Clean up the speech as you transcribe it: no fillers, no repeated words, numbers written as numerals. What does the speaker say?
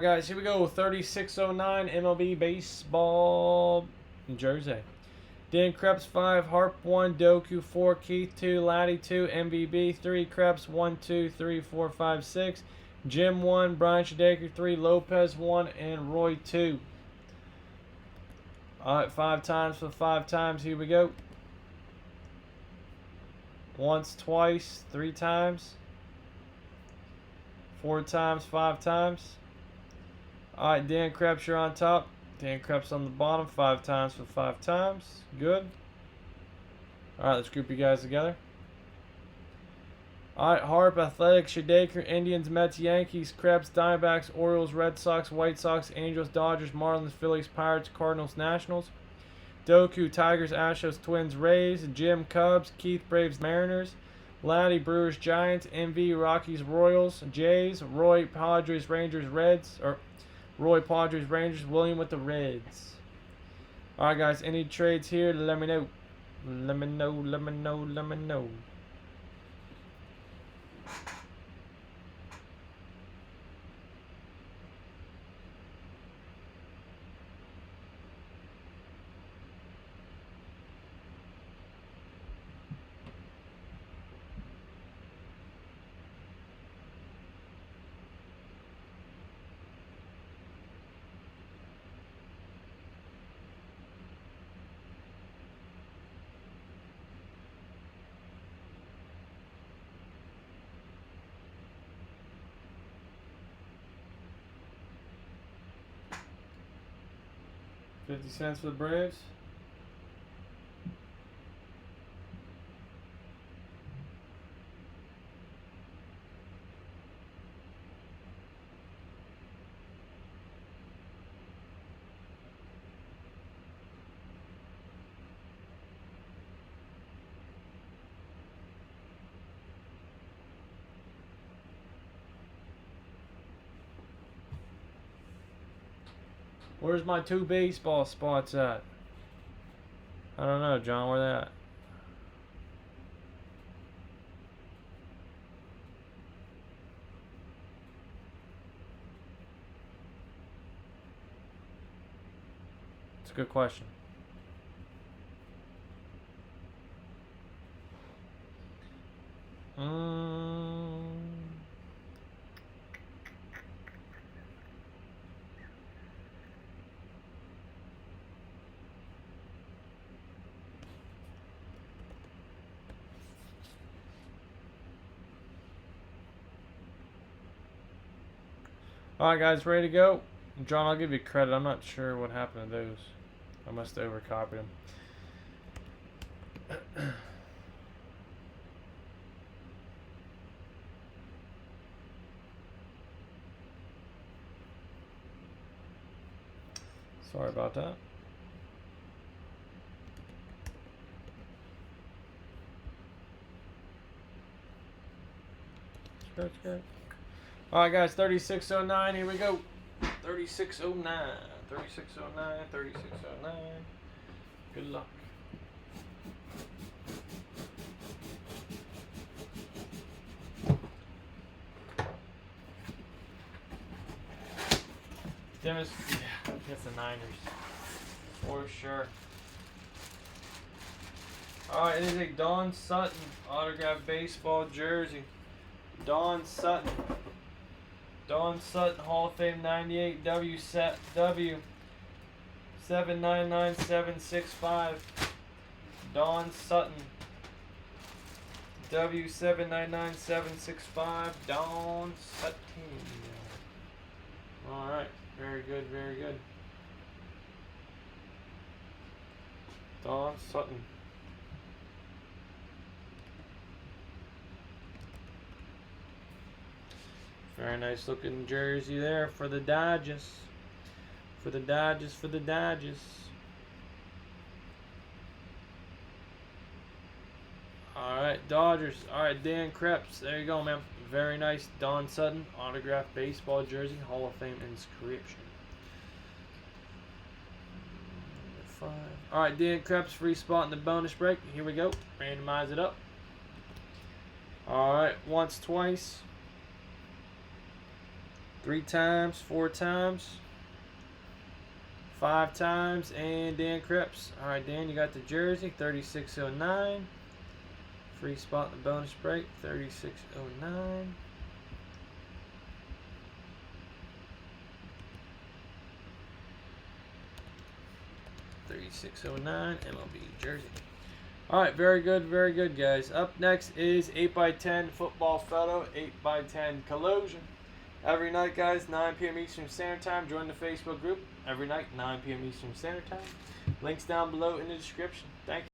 Guys, here we go. 3609 MLB Baseball Jersey. Dan Krebs 5, Harp 1, Doku 4, Keith 2, Laddie 2, MVB 3, Krebs 1, 2, 3, 4, 5, 6, Jim 1, Brian Shadaker 3, Lopez 1, and Roy 2. Alright, 5 times for 5 times. Here we go. Once, twice, 3 times. 4 times, 5 times. Alright, Dan Krebs, you're on top. Dan Krebs on the bottom, 5 times for 5 times. Good. Alright, let's group you guys together. Alright, Harp, Athletic, Shadaker, Indians, Mets, Yankees, Krebs, Diamondbacks, Orioles, Red Sox, White Sox, Angels, Dodgers, Marlins, Phillies, Pirates, Cardinals, Nationals. Doku, Tigers, Astros, Twins, Rays. Jim, Cubs. Keith, Braves, Mariners. Laddie, Brewers, Giants. MV, Rockies, Royals, Jays. Roy, Padres, Rangers, Reds. Roy, Padres, Rangers. William with the Reds. Alright, guys. Any trades here? Let me know. Let me know. Let me know. Let me know. $0.50 for the Braves. Where's my 2 baseball spots at? I don't know, John. Where they at? It's a good question. Alright, guys, ready to go? John, I'll give you credit. I'm not sure what happened to those. I must have overcopied them. Sorry about that. Skirt. Alright, guys, 3609. Here we go. 3609. 3609. 3609. Good luck. Dennis, yeah, gets the Niners. For sure. Alright, it is a Don Sutton autographed baseball jersey. Don Sutton. Don Sutton, Hall of Fame 98 W 799765. Don Sutton. W 799765. Don Sutton. Alright, very good, very good. Don Sutton. Very nice looking jersey there for the Dodgers. For the Dodgers, for the Dodgers. Alright, Dodgers. Alright, Dan Krebs. There you go, man. Very nice Don Sutton autographed baseball jersey. Hall of Fame inscription. Alright, Dan Krebs, free spot in the bonus break. Here we go. Randomize it up. Alright, once, twice. 3 times, 4 times, 5 times, and Dan Cripps. All right, Dan, you got the jersey, 3609. Free spot in the bonus break, 3609. $36.09 MLB jersey. Alright, very good, guys. Up next is 8x10 football photo, 8x10 collusion. Every night, guys, 9 p.m. Eastern Standard Time. Join the Facebook group every night, 9 p.m. Eastern Standard Time. Links down below in the description. Thank you.